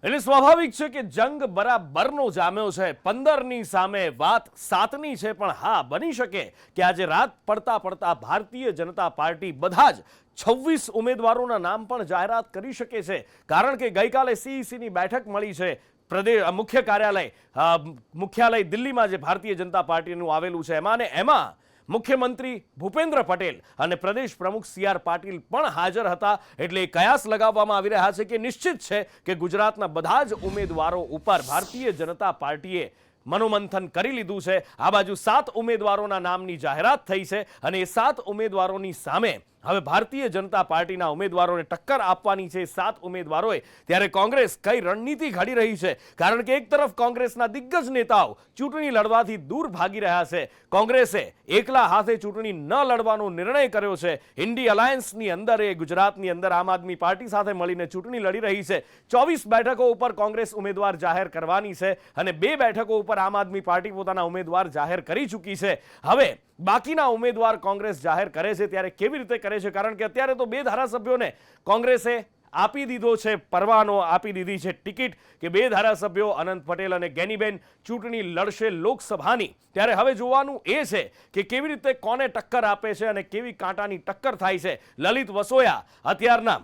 એટલે સ્વાભાવિક છે કે જંગ બરાબરનો જામ્યો છે। 15ની સામે વાત 7ની છે, પણ હા, બની શકે કે આજે રાત પડતા પડતા ભારતીય જનતા પાર્ટી બધા જ 26 ઉમેદવારોના નામ પણ જાહેરાત કરી શકે છે, કારણ કે ગઈકાલે સીઈસીની બેઠક મળી છે। પ્રદેશ મુખ્યાલય દિલ્હીમાં જે ભારતીય જનતા પાર્ટીનું આવેલું છે એમાં મુખ્યમંત્રી ભૂપેન્દ્ર પટેલ અને પ્રદેશ પ્રમુખ સી.આર. પાટીલ પણ હાજર હતા। એટલે કયાસ લગાવવામાં આવી રહ્યા છે કે નિશ્ચિત છે કે ગુજરાતના બધા જ ઉમેદવારો ઉપર ભારતીય જનતા પાર્ટીએ મનોમંથન કરી લીધું છે। આ બાજુ 7 ઉમેદવારોના નામની જાહેરાત થઈ છે અને એ 7 ઉમેદવારોની સામે હવે ભારતીય જનતા પાર્ટીના ઉમેદવારોને ટક્કર આપવાની છે 7 ઉમેદવારોએ। ત્યારે કોંગ્રેસ કઈ રણનીતિ ઘડી રહી છે, કારણ કે એક તરફ કોંગ્રેસના દિગ્ગજ નેતાઓ ચૂંટણી લડવાથી દૂર ભાગી રહ્યા છે। કોંગ્રેસે એકલા હાથે ચૂંટણી ન લડવાનો નિર્ણય કર્યો છે। ઇન્ડી અલાયન્સની અંદર એ ગુજરાતની અંદર આમ આદમી પાર્ટી સાથે મળીને ચૂંટણી લડી રહી છે। 24 બેઠકો ઉપર કોંગ્રેસ ઉમેદવાર જાહેર કરવાની છે અને 2 બેઠકો ઉપર આમ આદમી પાર્ટી પોતાના ઉમેદવાર જાહેર કરી ચૂકી છે। હવે બાકીના ઉમેદવાર કોંગ્રેસ જાહેર કરે છે ત્યારે કેવી રીતે કરે છે, કારણ કે અત્યારે તો 2 ધારાસભ્યોને કોંગ્રેસે આપી દીધો છે, પરવાનો આપી દીધી છે ટિકિટ કે 2 ધારાસભ્યો અનંત પટેલ અને ગેનીબેન ચૂંટણી લડશે લોકસભાની। ત્યારે હવે જોવાનું એ છે કે કેવી રીતે કોને ટક્કર આપે છે અને કેવી કાંટાની ટક્કર થાય છે। લલિત વસોયા અત્યારના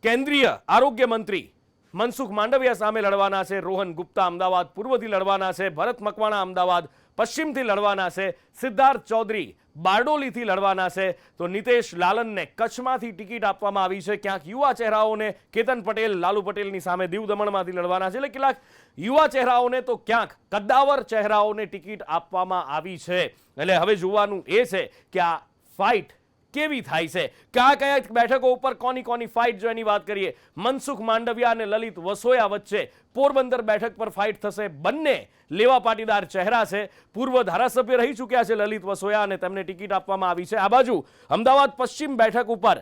કેન્દ્રીય આરોગ્ય મંત્રી મનસુખ માંડવિયા સામે લડવાના છે, રોહન ગુપ્તા અમદાવાદ પૂર્વથી લડવાના છે, ભરત મકવાણા અમદાવાદ પશ્ચિમથી લડવાના છે, સિદ્ધાર્થ ચૌધરી બારડોલીથી લડવાના છે, તો નિતેશ લાલનને કચ્છમાંથી ટિકિટ આપવામાં આવી છે। ક્યાંક યુવા ચહેરાઓને કેતન પટેલ લાલુ પટેલની સામે દીવ દમણમાંથી લડવાના છે, એટલે કેટલાક યુવા ચહેરાઓને તો ક્યાંક કદ્દાવર ચહેરાઓને ટિકિટ આપવામાં આવી છે। એટલે હવે જોવાનું એ છે કે આ ફાઇટ કેવી થાય છે, કયા બેઠકો ઉપર કોની ફાઇટ। જો એની વાત કરીએ, મનસુખ માંડવિયા અને લલિત વસોયા વચ્ચે પોરબંદર બેઠક પર ફાઇટ થશે। બંને લેવા પાટીદાર ચહેરા છે, પૂર્વ ધારાસભ્ય રહી ચૂક્યા છે લલિત વસોયા અને તેમને ટિકિટ આપવામાં આવી છે। આ બાજુ અમદાવાદ પશ્ચિમ બેઠક ઉપર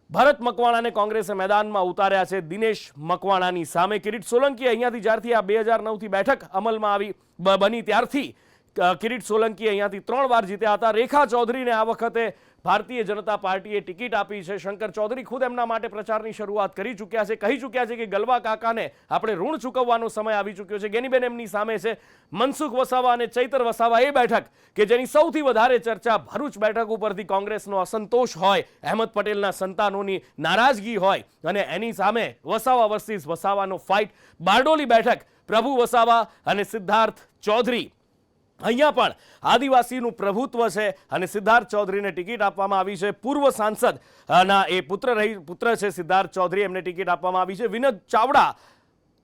ભરત મકવાણાને કોંગ્રેસે મેદાનમાં ઉતાર્યા છે દિનેશ મકવાણાની સામે। કિરીટ સોલંકી અહીંયાથી જ્યારથી આ 2009થી બેઠક અમલમાં બની ત્યારથી કિરીટ સોલંકી અહીંયાથી 3 વાર જીત્યા હતા। રેખા ચૌધરીને આ વખતે ભારતીય જનતા પાર્ટીએ ટિકિટ આપી છે। શંકર ચૌધરી ખુદ એમના માટે પ્રચારની શરૂઆત કરી ચૂક્યા છે, કહી ચૂક્યા છે કે ગલવા કાકાને આપણે ઋણ ચૂકવવાનો સમય આવી ચૂક્યો છે। ગેનીબેન એમની સામે છે, મનસુખ વસાવા અને ચૈતર વસાવા એ બેઠક કે જેની સૌથી વધારે ચર્ચા ભરૂચ બેઠક ઉપરથી કોંગ્રેસનો અસંતોષ હોય, અહેમદ પટેલના સંતાનોની નારાજગી હોય અને એની સામે વસાવા વર્સિસ વસાવાનો ફાઇટ। બારડોલી બેઠક પ્રભુ વસાવા અને સિદ્ધાર્થ ચૌધરી, અહીંયા પણ આદિવાસીનું પ્રભુત્વ છે અને સિદ્ધાર્થ ચૌધરીને ટિકિટ આપવામાં આવી છે। પૂર્વ સાંસદ ના એ પુત્ર છે સિદ્ધાર્થ ચૌધરી, એમને ટિકિટ આપવામાં આવી છે। વિનોદ ચાવડા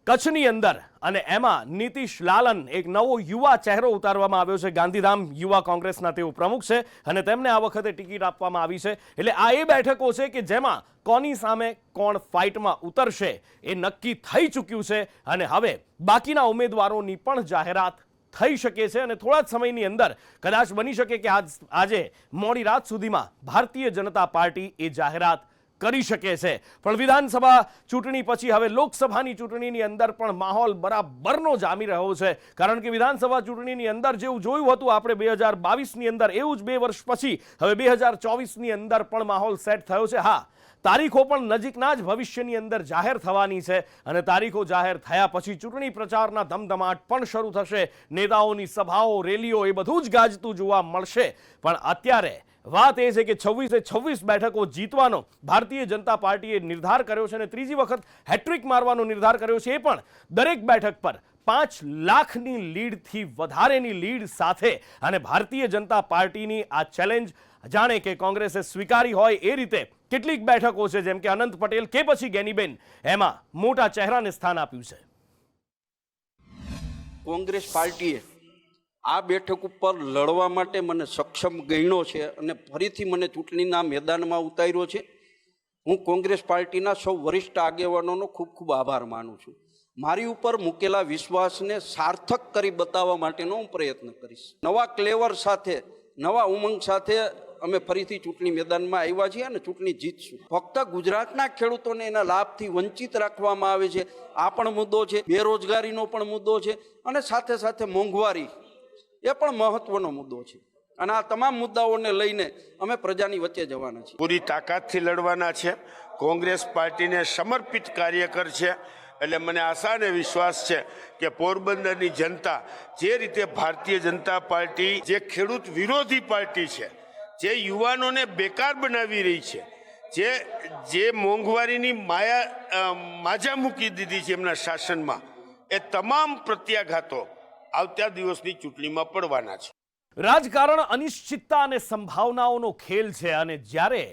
કચ્છની અંદર અને એમાં નીતિશ લાલન એક નવો યુવા ચહેરો ઉતારવામાં આવ્યો છે। ગાંધીધામ યુવા કોંગ્રેસના તેઓ પ્રમુખ છે અને તેમને આ વખતે ટિકિટ આપવામાં આવી છે। એટલે આ એ બેઠકો છે કે જેમાં કોની સામે કોણ ફાઇટમાં ઉતરશે એ નક્કી થઈ ચૂક્યું છે અને હવે બાકીના ઉમેદવારોની પણ જાહેરાત થઈ શકે છે અને થોડા જ સમયની અંદર કદાચ બની શકે કે આજે મોડી રાત સુધીમાં ભારતીય જનતા પાર્ટી એ જાહેરાત કરી શકે છે। પણ વિધાનસભા ચૂંટણી પછી હવે લોકસભાની ચૂંટણીની અંદર પણ માહોલ બરાબરનો જામી રહ્યો છે, કારણ કે વિધાનસભા ચૂંટણીની અંદર જેવું જોયું હતું આપણે 2022ની અંદર, એવું જ 2 વર્ષ પછી હવે 2024ની અંદર પણ માહોલ સેટ થયો છે। હા, તારીખો પણ નજીકના જ ભવિષ્યની અંદર જાહેર થવાની છે અને તારીખો જાહેર થયા પછી ચૂંટણી પ્રચારના ધમધમાટ પણ શરૂ થશે। નેતાઓની સભાઓ, રેલીઓ એ બધું જ ગાજતું જોવા મળશે। પણ અત્યારે વાત એ છે કે 26 બેઠકો જીતવાનો ભારતીય જનતા પાર્ટીએ નિર્ધાર કર્યો છે અને ત્રીજી વખત હેટ્રિક મારવાનો નિર્ધાર કર્યો છે, એ પણ દરેક બેઠક પર 5 લાખની લીડથી વધારેની લીડ સાથે। અને ભારતીય જનતા પાર્ટીની આ ચેલેન્જ જાણે કે કોંગ્રેસે સ્વીકારી હોય એ રીતે કેટલીક બેઠકો છે, જેમ કે અનંત પટેલ કે પછી ગેનીબેન, એમાં મોટા ચહેરાને સ્થાન આપ્યું છે। કોંગ્રેસ પાર્ટીએ આ બેઠક ઉપર લડવા માટે મને સક્ષમ ગણ્યો છે અને ફરીથી મને ચૂંટણીના મેદાનમાં ઉતાર્યો છે। હું કોંગ્રેસ પાર્ટીના સૌ વરિષ્ઠ આગેવાનોનો ખૂબ ખૂબ આભાર માનું છું। મારી ઉપર મૂકેલા વિશ્વાસને સાર્થક કરી બતાવવા માટેનો હું પ્રયત્ન કરીશ। નવા ક્લેવર સાથે, નવા ઉમંગ સાથે અમે ફરીથી ચૂંટણી મેદાનમાં આવ્યા છીએ અને ચૂંટણી જીતશું। ફક્ત ગુજરાતના ખેડૂતોને એના લાભથી વંચિત રાખવામાં આવે છે, આ પણ મુદ્દો છે। બેરોજગારીનો પણ મુદ્દો છે અને સાથે સાથે મોંઘવારી એ પણ મહત્વનો મુદ્દો છે અને આ તમામ મુદ્દાઓને લઈને અમે પ્રજાની વચ્ચે જવાના છીએ। પૂરી તાકાતથી લડવાના છે। કોંગ્રેસ પાર્ટીને સમર્પિત કાર્યકર છે। એટલે મને આશા અને વિશ્વાસ છે કે પોરબંદરની જનતા જે રીતે ભારતીય જનતા પાર્ટી જે ખેડૂત વિરોધી પાર્ટી છે, જે યુવાનોને બેકાર બનાવી રહી છે, જે મોંઘવારીની માજા મૂકી દીધી છે એમના શાસનમાં, એ તમામ પ્રત્યાઘાતો આવતા દિવસની ચૂંટણીમાં પડવાના છે. રાજકારણ અનિશ્ચિતતા અને સંભાવનાઓનો ખેલ છે અને જ્યારે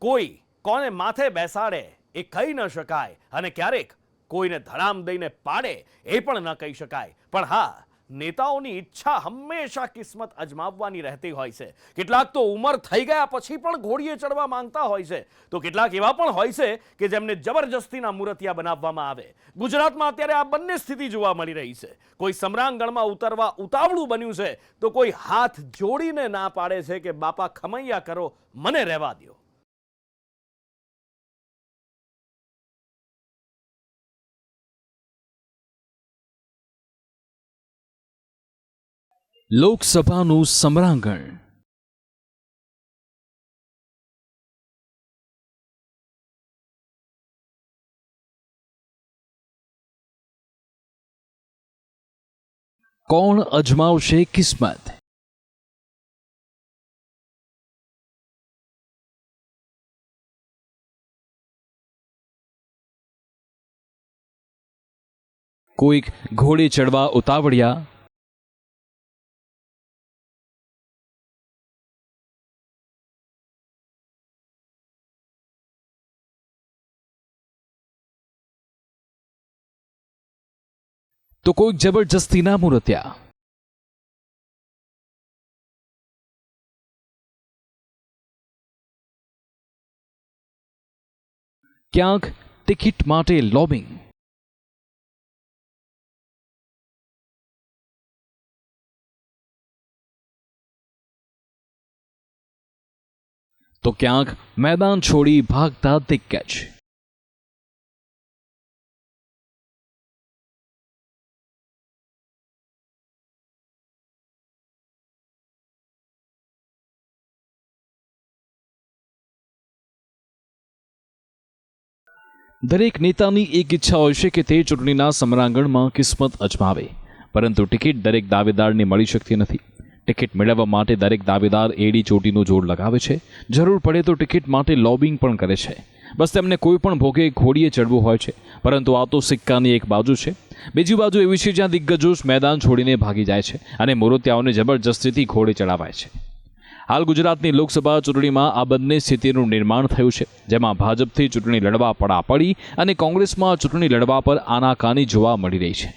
કોઈ કોને માથે બેસાડે એ કહી ન શકાય અને ક્યારેક કોઈને ધડામ દઈને પાડે એ પણ ન કહી શકાય. પણ હા, નેતાઓની ઈચ્છા હંમેશા કિસ્મત અજમાવવાની રહેતી હોય છે. કેટલાક તો ઉંમર થઈ ગયા પછી પણ ઘોડીએ ચડવા માંગતા હોય છે, તો કેટલાક એવા પણ હોય છે કે જેમને જબરજસ્તીના મૂર્તિયા બનાવવામાં આવે. ગુજરાતમાં અત્યારે આ બંને સ્થિતિ જોવા મળી રહી છે. કોઈ સમરાંગણમાં ઉતરવા ઉતાવળું બન્યું છે તો કોઈ હાથ જોડીને ના પાડે છે કે બાપા ખમૈયા કરો, મને રહેવા દો. લોકસભાનું સમરાંગણ. કોણ અજમાવશે કિસ્મત? કોઈક ઘોડે ચડવા ઉતાવળ્યા, તો કોઈક જબરજસ્તીના મૂર્ત્યા. ક્યાંક ટિકિટ માટે લોબિંગ, તો ક્યાંક મેદાન છોડી ભાગતા દિગ્ગજ. દરેક નેતાની એક ઈચ્છા હોય છે કે તે ચૂંટણીના સમરાંગણમાં કિસ્મત અજમાવે, પરંતુ ટિકિટ દરેક દાવેદારને મળી શકતી નથી. ટિકિટ મેળવવા માટે દરેક દાવેદાર એડી ચોટીનું જોડ લગાવે છે. જરૂર પડે તો ટિકિટ માટે લોબિંગ પણ કરે છે. બસ તેમને કોઈ પણ ભોગે ઘોડીએ ચડવું હોય છે. પરંતુ આ તો સિક્કાની એક બાજુ છે. બીજી બાજુ એવી છે જ્યાં દિગ્ગજો મેદાન છોડીને ભાગી જાય છે અને મૂર્તિયાઓને જબરજસ્તીથી ઘોડે ચડાવાય છે. હાલ ગુજરાતની લોકસભા ચૂંટણીમાં આ બંને સ્થિતિનું નિર્માણ થયું છે, જેમાં ભાજપથી ચૂંટણી લડવા પડાપડી અને કોંગ્રેસમાં ચૂંટણી લડવા પર આનાકાની જોવા મળી રહી છે.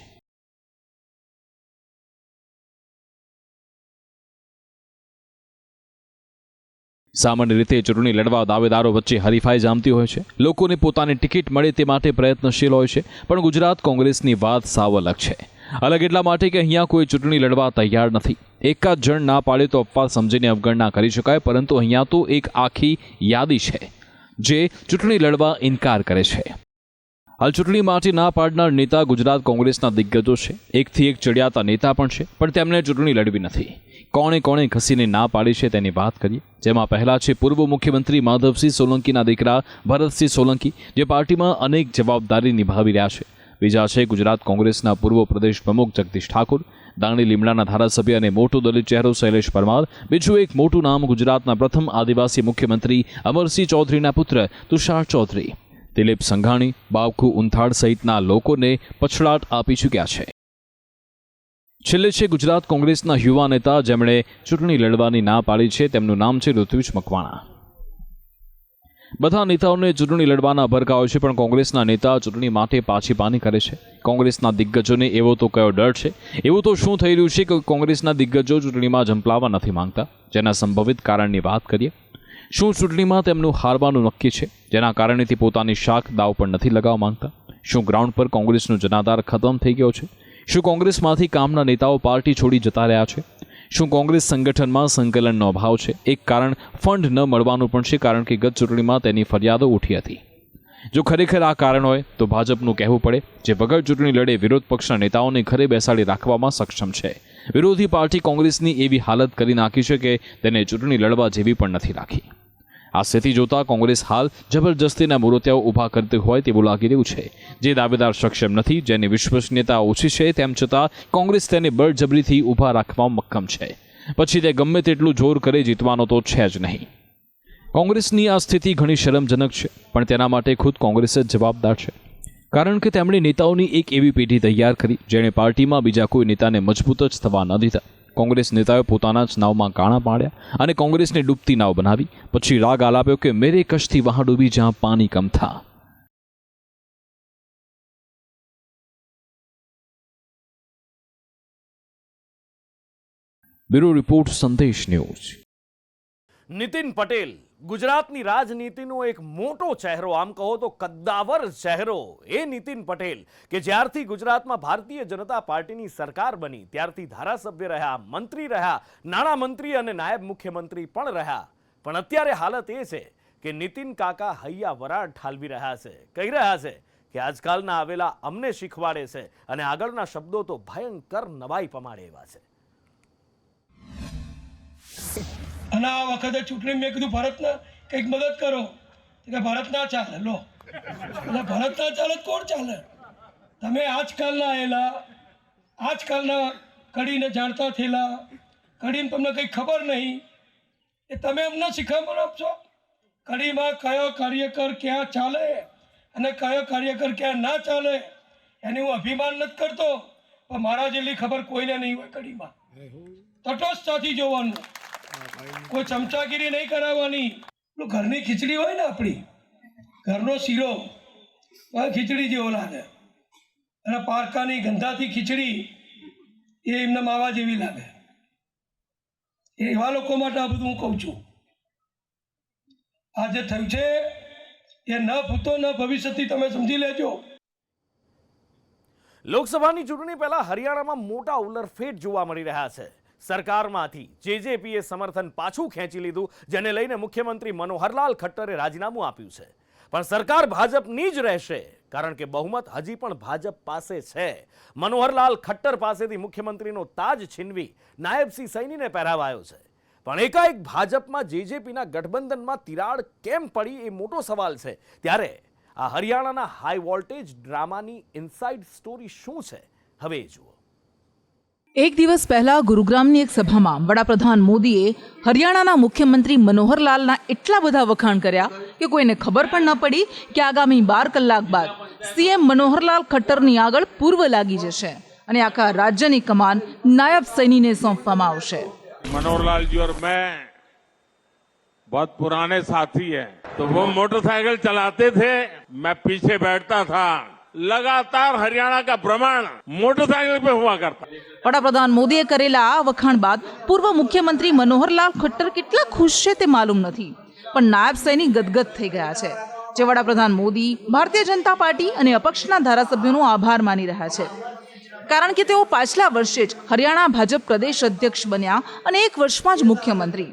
સામાન્ય રીતે ચૂંટણી લડવા દાવેદારો વચ્ચે હરીફાઈ જામતી હોય છે. લોકોને પોતાની ટિકિટ મળે તે માટે પ્રયત્નશીલ હોય છે. પણ ગુજરાત કોંગ્રેસની વાત સાવ અલગ છે. અલગ એટલા માટે કે અહીંયા કોઈ ચૂંટણી લડવા તૈયાર નથી. એકાદ જણ ના પાડે તો અપવાદ સમજીને અવગણના કરી શકાય, પરંતુ અહીંયા તો એક આખી યાદી છે જે ચૂંટણી લડવા ઇનકાર કરે છે. હાલ ચૂંટણી માટે ના પાડનાર નેતા ગુજરાત કોંગ્રેસના દિગ્ગજો છે. એકથી એક ચડિયાતા નેતા પણ છે, પણ તેમને ચૂંટણી લડવી નથી. કોણે કોણે ઘસીને ના પાડી છે તેની વાત કરીએ. જેમાં પહેલા છે પૂર્વ મુખ્યમંત્રી માધવસિંહ સોલંકીના દીકરા ભરતસિંહ સોલંકી, જે પાર્ટીમાં અનેક જવાબદારી નિભાવી રહ્યા છે. બીજા છે ગુજરાત કોંગ્રેસના પૂર્વ પ્રદેશ પ્રમુખ જગદીશ ઠાકોર, દાંડી લીમડાના ધારાસભ્ય અને મોટો દલિત ચહેરો શૈલેષ પરમાર. બીજું એક મોટું નામ ગુજરાતના પ્રથમ આદિવાસી મુખ્યમંત્રી અમરસિંહ ચૌધરીના પુત્ર તુષાર ચૌધરી. દિલીપ સંઘાણી, બાવખુ ઉંથાડ સહિતના લોકોને પછડાટ આપી ચૂક્યા છે. છેલ્લે છે ગુજરાત કોંગ્રેસના યુવા નેતા જેમણે ચૂંટણી લડવાની ના પાડી છે. તેમનું નામ છે ઋત્વિજ મકવાણા. બધા નેતાઓને ચૂંટણી લડવાના ભરકા હોય છે, પણ કોંગ્રેસના નેતા ચૂંટણી માટે પાછી પાની કરે છે. કોંગ્રેસના દિગ્ગજોને એવો તો કયો ડર છે? એવું તો શું થઈ રહ્યું છે કે કોંગ્રેસના દિગ્ગજો ચૂંટણીમાં ઝંપલાવવા નથી માંગતા? જેના સંભવિત કારણની વાત કરીએ. શું ચૂંટણીમાં તેમનું હારવાનું નક્કી છે, જેના કારણેથી પોતાની શાખ દાવ પર નથી લગાવવા માંગતા? શું ગ્રાઉન્ડ પર કોંગ્રેસનો જનાધાર ખતમ થઈ ગયો છે? શું કોંગ્રેસમાંથી કામના નેતાઓ પાર્ટી છોડી જતા રહ્યા છે? શું કોંગ્રેસ સંગઠનમાં સંકલનનો અભાવ છે? એક કારણ ફંડ ન મળવાનું પણ છે, કારણ કે ગત ચૂંટણીમાં તેની ફરિયાદો ઉઠી હતી. જો ખરેખર આ કારણ હોય તો ભાજપનું કહેવું પડે, જે વગર ચૂંટણી લડે વિરોધ પક્ષના નેતાઓને ઘરે બેસાડી રાખવામાં સક્ષમ છે. વિરોધી પાર્ટી કોંગ્રેસની એવી હાલત કરી નાખી છે કે તેને ચૂંટણી લડવા જેવી પણ નથી રાખી. આ સ્થિતિ જોતા કોંગ્રેસ હાલ જબરજસ્તીના મૂર્તિઓ ઊભા કરતી હોય તેવું લાગી રહ્યું છે. જે દાવેદાર સક્ષમ નથી, જેની વિશ્વસનીયતા ઓછી છે, તેમ છતાં કોંગ્રેસ તેને બળજબરીથી ઊભા રાખવામાં મક્કમ છે. પછી તે ગમે તેટલું જોર કરે, જીતવાનો તો છે જ નહીં. કોંગ્રેસની આ સ્થિતિ ઘણી શરમજનક છે, પણ તેના માટે ખુદ કોંગ્રેસ જ જવાબદાર છે. કારણ કે તેમણે નેતાઓની એક એવી પેઢી તૈયાર કરી જેણે પાર્ટીમાં બીજા કોઈ નેતાને મજબૂત જ થવા ન દીધા. કોંગ્રેસ નેતાઓએ પોતાના જ નાવમાં કાણા પાડ્યા અને કોંગ્રેસને ડૂબતી નાવ બનાવી. પછી રાગ આલાપ્યો કે મેરે કશ્તી વહાં ડૂબી જ્યાં પાણી કમ થા. બ્યુરો રિપોર્ટ, સંદેશ ન્યૂઝ. નીતિન પટેલ ગુજરાતની રાજનીતિનો એક મોટો ચહેરો, આમ કહો તો કદ્દાવર ચહેરો. એ નીતિન પટેલ કે જ્યારથી ગુજરાતમાં ભારતીય જનતા પાર્ટીની સરકાર બની ત્યારથી ધારાસભ્ય રહ્યા, મંત્રી રહ્યા, નાણામંત્રી અને નાયબ મુખ્યમંત્રી પણ રહ્યા. પણ અત્યારે હાલત એ છે કે નીતિન કાકા હૈયા વરાળ ઠાલવી રહ્યા છે, કહી રહ્યા છે કે આજકાલના આવેલા અમને શીખવાડે છે અને આગળના શબ્દો તો ભયંકર નવાઈ પમાડે એવા છે. અને આ વખતે ચૂંટણી મેં કીધું ભારતને કંઈક મદદ કરો, કે ભારત ના ચાલે. લો, એટલે ભારત ના ચાલે કોણ ચાલે? તમે આજકાલના આવેલા, આજકાલના કડીને જાણતા થયેલા, કડીને તમને કંઈ ખબર નહીં, એ તમે એમને શીખવણ આપશો. કડીમાં કયો કાર્યકર ક્યાં ચાલે અને કયો કાર્યકર ક્યાં ના ચાલે એની હું અભિમાન નથી કરતો, પણ મારા જેટલી ખબર કોઈને નહીં હોય. કડીમાં તટસ્થતાથી જોવાનું, કોઈ ચમચાગીરી નહીં કરાવવાની. ઘરની ખીચડી હોય ને, આપણી ઘરનો શીરો ખીચડી જેવો લાગે, અને પારકાની ગંધાથી ખીચડી એ એમને માવા જેવી લાગે. એવા લોકો માટે આ બધું હું કહું છું. આ જે થયું છે એ ન ભૂતો ન ભવિષ્યથી તમે સમજી લેજો. લોકસભાની ચૂંટણી પહેલા હરિયાણામાં મોટા ઉલટફેર જોવા મળી રહ્યા છે. સરકારમાંથી જેજેપીએ સમર્થન પાછું ખેંચી લીધું, જેને લઈને મુખ્યમંત્રી મનોહરલાલ ખટ્ટરે રાજીનામું આપ્યું છે. પણ સરકાર ભાજપની જ રહેશે, કારણ કે બહુમત હજી પણ ભાજપ પાસે છે. મનોહરલાલ ખટ્ટર પાસેથી મુખ્યમંત્રીનો તાજ છીનવી નાયબસિંહ સૈનીને પહેરાવાયો છે. પણ એકાએક ભાજપમાં જેજેપીના ગઠબંધનમાં તિરાડ કેમ પડી એ મોટો સવાલ છે. ત્યારે આ હરિયાણાના હાઈ વોલ્ટેજ ડ્રામાની ઇનસાઇડ સ્ટોરી શું છે, હવે જુઓ. એક દિવસ પહેલા ગુરુગ્રામની એક સભામાં વડાપ્રધાન મોદીએ હરિયાણાના મુખ્યમંત્રી મનોહરલાલના એટલા બધા વખાણ કર્યા કે કોઈને ખબર પણ ન પડી કે આગામી 12 કલાક બાદ સીએમ મનોહરલાલ ખટ્ટરની આગળ પૂર્વ લાગી જશે અને આખા રાજ્યની કમાન નાયબ સૈનીને સોંપવામાં આવશે. मनोहरलाल जी और मैं बहुत पुराने साथी हैं, तो वो मोटरसाइकिल चलाते थे, मैं पीछे बैठता था. लगातार हरियाणा का भ्रमण मोटरसाइकिल पे हुआ करता. વડાપ્રધાન મોદીએ કરેલા આ વખાણ બાદ પૂર્વ મુખ્યમંત્રી મનોહરલાલ ખટ્ટર કેટલા ખુશ છે તે માલુમ નથી, પણ નાયબ સૈની ગદગદ થઈ ગયા છે, જે વડાપ્રધાન મોદી, ભારતીય જનતા પાર્ટી અને અપક્ષના ધારાસભ્યોનો આભાર માની રહ્યા છે. કારણ કે તેઓ પાછલા વર્ષે જ હરિયાણા ભાજપ પ્રદેશ અધ્યક્ષ બન્યા અને 1 વર્ષમાં જ મુખ્યમંત્રી.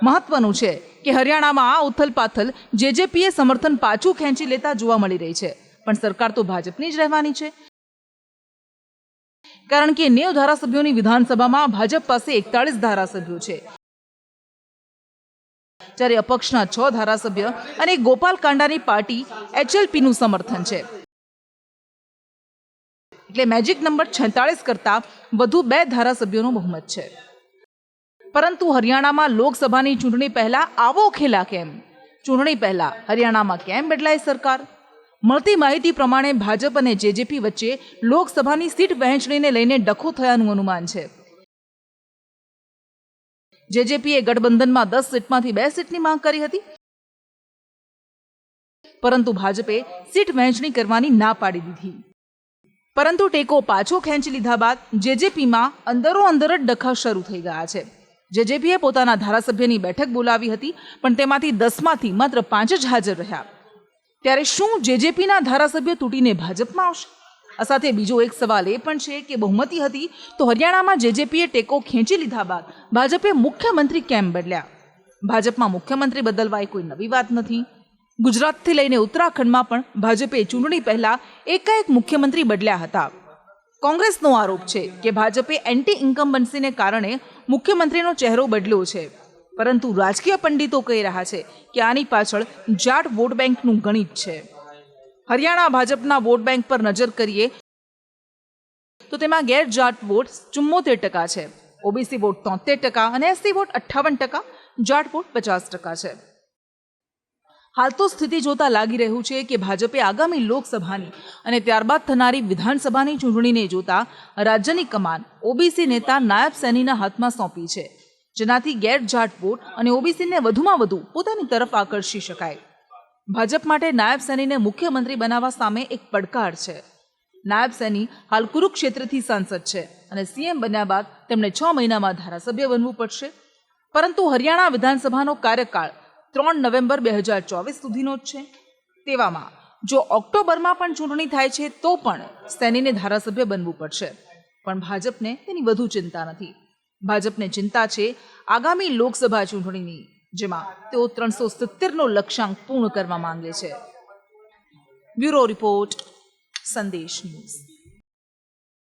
મહત્વનું છે કે હરિયાણામાં આ ઉથલપાથલ જેજેપીએ સમર્થન પાછું ખેંચી લેતા જોવા મળી રહી છે, પણ સરકાર તો ભાજપની જ રહેવાની છે. કારણ કે 90 ધારાસભ્યોની વિધાનસભામાં ભાજપ પાસે 41 ધારાસભ્યો છે, જ્યારે અપક્ષના 6 ધારાસભ્ય અને ગોપાલ કાંડાની પાર્ટી એચએલપીનું સમર્થન છે. એટલે મેજિક નંબર 46 કરતા વધુ 2 ધારાસભ્યોનો બહુમત છે. પરંતુ હરિયાણામાં લોકસભાની ચૂંટણી પહેલા આવો ખેલા કેમ? ચૂંટણી પહેલા હરિયાણામાં કેમ બદલાઈ સરકાર? મળતી માહિતી પ્રમાણે ભાજપ અને જેજેપી વચ્ચે લોકસભાની સીટ વહેંચણીને લઈને ડખો થયાનું અનુમાન છે. જેજેપીએ ગઠબંધનમાં 10 સીટમાંથી 2 સીટની માંગ કરી હતી, પરંતુ ભાજપે સીટ વહેંચણી કરવાની ના પાડી દીધી. પરંતુ ટેકો પાછો ખેંચી લીધા બાદ જેજેપીમાં અંદરો અંદર જ ડખા શરૂ થઈ ગયા છે. જેજેપીએ પોતાના ધારાસભ્યની બેઠક બોલાવી હતી, પણ તેમાંથી 10માંથી માત્ર 5 જ હાજર રહ્યા. ત્યારે શું જેજેપીના ધારાસભ્યો તૂટીને ભાજપમાં આવશે? આ સાથે બીજો એક સવાલ એ પણ છે કે બહુમતી હતી તો હરિયાણામાં જેજેપીએ ટેકો ખેંચી લીધા બાદ ભાજપે મુખ્યમંત્રી કેમ બદલ્યા? ભાજપમાં મુખ્યમંત્રી બદલવા એ કોઈ નવી વાત નથી. ગુજરાતથી લઈને ઉત્તરાખંડમાં પણ ભાજપે ચૂંટણી પહેલા એકાએક મુખ્યમંત્રી બદલ્યા હતા. કોંગ્રેસનો આરોપ છે કે ભાજપે એન્ટી ઇન્કમ્બન્સીને કારણે મુખ્યમંત્રીનો ચહેરો બદલ્યો છે. પરંતુ રાજકીય પંડિતો કહી રહ્યા છે કે આની પાછળ જાટ વોટ બેંકનું ગણિત છે. હરિયાણા ભાજપના વોટ બેંક પર નજર કરીએ તો તેમાં ગેર જાટ વોટ 74% છે, ઓબીસી વોટ 73% અને એસસી વોટ 58%, જાટ વોટ 50% છે. હાલ તો સ્થિતિ જોતા લાગી રહ્યું છે કે ભાજપે આગામી લોકસભાની અને ત્યારબાદ થનારી વિધાનસભાની ચૂંટણીને જોતા રાજ્યની કમાન ઓબીસી નેતા નાયબ સૈનીના હાથમાં સોંપી છે, જેનાથી ગેર જાટ વોટ અને ઓબીસીને વધુમાં વધુ પોતાની તરફ આકર્ષી શકાય. ભાજપ માટે નાયબ સૈનીને મુખ્યમંત્રી બનાવવા સામે એક પડકાર છે. નાયબ સૈની હાલ કુરુક્ષેત્રથી સાંસદ છે અને સીએમ બન્યા બાદ તેમણે 6 મહિનામાં ધારાસભ્ય બનવું પડશે. પરંતુ હરિયાણા વિધાનસભાનો કાર્યકાળ 3 નવેમ્બર 2024 સુધીનો જ છે. તેવામાં જો ઓક્ટોબરમાં પણ ચૂંટણી થાય છે તો પણ સૈનીને ધારાસભ્ય બનવું પડશે. પણ ભાજપને તેની વધુ ચિંતા નથી. ભાજપને ચિંતા છે આગામી લોકસભા ચૂંટણીની, જેમાં તેઓ 370નો લક્ષ્યાંક પૂર્ણ કરવા માંગે છે. બ્યુરો રિપોર્ટ, સંદેશ ન્યૂઝ.